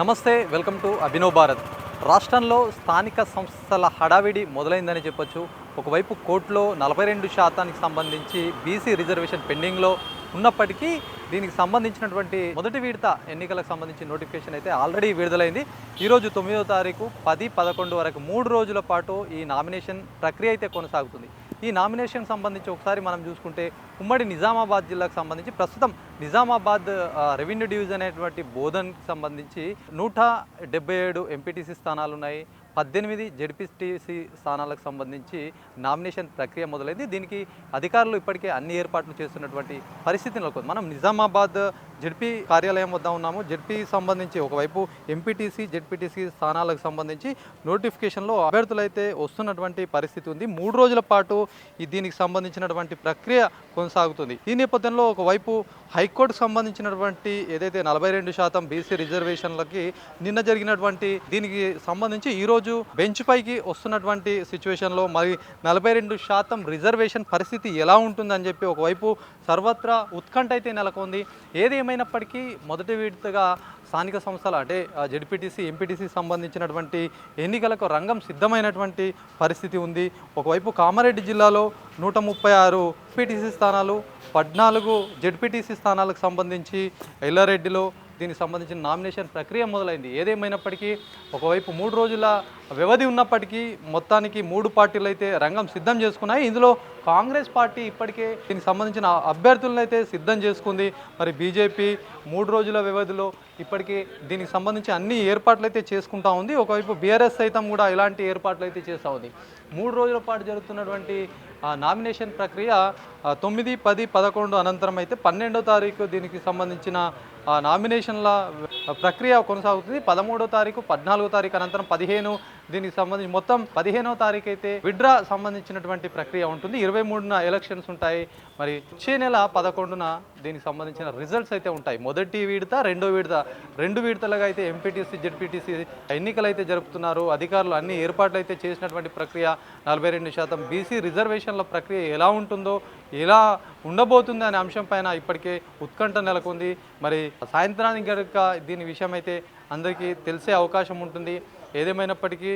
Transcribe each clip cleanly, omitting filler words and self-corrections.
నమస్తే, welcome to Abhinav Bharat. రాష్ట్రంలో స్థానిక సంస్థల హడావిడి మొదలైందని చెప్పొచ్చు. ఒకవైపు కోర్టులో 42% సంబంధించి బీసీ రిజర్వేషన్ పెండింగ్లో ఉన్నప్పటికీ దీనికి సంబంధించినటువంటి మొదటి విడత ఎన్నికలకు సంబంధించి నోటిఫికేషన్ అయితే ఆల్రెడీ విడుదలైంది. ఈరోజు 9వ తారీఖు 10, 11 వరకు 3 రోజుల పాటు ఈ నామినేషన్ ప్రక్రియ అయితే కొనసాగుతుంది. ఈ నామినేషన్ సంబంధించి ఒకసారి మనం చూసుకుంటే ఉమ్మడి నిజామాబాద్ జిల్లాకు సంబంధించి ప్రస్తుతం నిజామాబాద్ రెవెన్యూ డివిజన్ అనేటువంటి బోధన్కి సంబంధించి 177 ఎంపీటీసీ స్థానాలు ఉన్నాయి. 18 జెడ్పీటీసీ స్థానాలకు సంబంధించి నామినేషన్ ప్రక్రియ మొదలైంది. దీనికి అధికారులు ఇప్పటికే అన్ని ఏర్పాట్లు చేస్తున్నటువంటి పరిస్థితి నెలకొంది. మనం నిజామాబాద్ జెడ్పీ కార్యాలయం వద్ద ఉన్నాము. జెడ్పీ సంబంధించి ఒకవైపు ఎంపీటీసీ జెడ్పీటీసీ స్థానాలకు సంబంధించి నోటిఫికేషన్లో అభ్యర్థులు అయితే వస్తున్నటువంటి పరిస్థితి ఉంది. 3 రోజుల పాటు దీనికి సంబంధించినటువంటి ప్రక్రియ కొనసాగుతుంది. ఈ నేపథ్యంలో ఒకవైపు హైకోర్టుకు సంబంధించినటువంటి ఏదైతే 42% బీసీ రిజర్వేషన్లకి నిన్న జరిగినటువంటి దీనికి సంబంధించి ఈరోజు బెంచ్ పైకి వస్తున్నటువంటి సిచ్యువేషన్లో మరి 42% రిజర్వేషన్ పరిస్థితి ఎలా ఉంటుందని చెప్పి ఒకవైపు సర్వత్రా ఉత్కంఠ అయితే నెలకొంది. ఏదేమైనప్పటికీ మొదటి విడతగా స్థానిక సంస్థల అంటే జెడ్పీటీసీ ఎంపీటీసీ సంబంధించినటువంటి ఎన్నికలకు రంగం సిద్ధమైనటువంటి పరిస్థితి ఉంది. ఒకవైపు కామారెడ్డి జిల్లాలో 136 ఎంపీటీసీ స్థానాలు, 14 జెడ్పీటీసీ స్థానాలకు సంబంధించి ఎల్లారెడ్డిలో దీనికి సంబంధించిన నామినేషన్ ప్రక్రియ మొదలైంది. ఏదేమైనప్పటికీ ఒకవైపు 3 రోజుల వ్యవధి ఉన్నప్పటికీ మొత్తానికి 3 పార్టీలు అయితే రంగం సిద్ధం చేసుకున్నాయి. ఇందులో కాంగ్రెస్ పార్టీ ఇప్పటికే దీనికి సంబంధించిన అభ్యర్థులను అయితే సిద్ధం చేసుకుంది. మరి బీజేపీ 3 రోజుల వ్యవధిలో ఇప్పటికే దీనికి సంబంధించి అన్ని ఏర్పాట్లు అయితే చేసుకుంటా ఉంది. ఒకవైపు బీఆర్ఎస్ సైతం కూడా ఇలాంటి ఏర్పాట్లు అయితే చేస్తూ ఉంది. 3 రోజుల పాటు జరుగుతున్నటువంటి నామినేషన్ ప్రక్రియ 9, 10, 11 అనంతరం అయితే 12వ తారీఖు దీనికి సంబంధించిన నామినేషన్ల ప్రక్రియ కొనసాగుతుంది. 13వ తారీఖు, 14వ తారీఖు అనంతరం 15 దీనికి సంబంధించి మొత్తం 15వ తారీఖు అయితే విడ్రా సంబంధించినటువంటి ప్రక్రియ ఉంటుంది. 23న ఎలక్షన్స్ ఉంటాయి. మరి వచ్చే నెల 11న దీనికి సంబంధించిన రిజల్ట్స్ అయితే ఉంటాయి. మొదటి విడత, రెండో విడత, 2 విడతలుగా అయితే ఎంపీటీసీ జెడ్పీటీసీ ఎన్నికలు అయితే జరుపుతున్నారు. అధికారులు అన్ని ఏర్పాట్లు అయితే చేసినటువంటి ప్రక్రియ 42% బీసీ రిజర్వేషన్ల ప్రక్రియ ఎలా ఉంటుందో, ఎలా ఉండబోతుంది అనే అంశం పైన ఇప్పటికే ఉత్కంఠ నెలకొంది. మరి సాయంత్రానికి కనుక దీని విషయం అయితే అందరికీ తెలిసే అవకాశం ఉంటుంది. ఏదేమైనప్పటికీ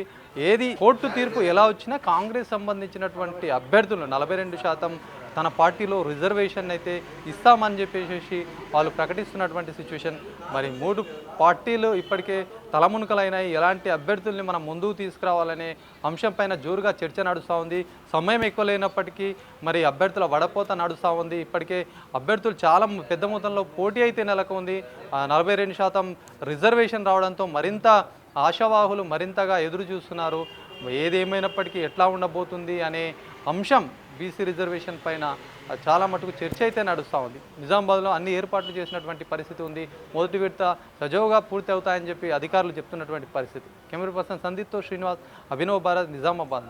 కోర్టు తీర్పు ఎలా వచ్చినా కాంగ్రెస్ సంబంధించినటువంటి అభ్యర్థులు 42% తన పార్టీలో రిజర్వేషన్ అయితే ఇస్తామని చెప్పేసి వాళ్ళు ప్రకటిస్తున్నటువంటి సిచ్యువేషన్. మరి 3 పార్టీలు ఇప్పటికే తలమునకలైనాయి. ఎలాంటి అభ్యర్థుల్ని మనం ముందుకు తీసుకురావాలనే అంశం పైన జోరుగా చర్చ నడుస్తూ ఉంది. సమయం ఎక్కువ లేనప్పటికీ మరి అభ్యర్థుల వడపోత నడుస్తూ ఉంది. ఇప్పటికే అభ్యర్థులు చాలా పెద్ద మొత్తంలో పోటీ అయితే నెలకొంది. 42% రిజర్వేషన్ రావడంతో మరింత ఆశావాహులు మరింతగా ఎదురు చూస్తున్నారు. ఏదేమైనప్పటికీ ఎట్లా ఉండబోతుంది అనే అంశం బీసీ రిజర్వేషన్ పైన చాలా మటుకు చర్చ అయితే నడుస్తూ ఉంది. నిజామాబాద్లో అన్ని ఏర్పాట్లు చేసినటువంటి పరిస్థితి ఉంది. మొదటి విడత సజావుగా పూర్తి అవుతాయని చెప్పి అధికారులు చెప్తున్నటువంటి పరిస్థితి. కెమెరా పర్సన్ సందీప్తో శ్రీనివాస్, అభినవ్ భారత్, నిజామాబాద్.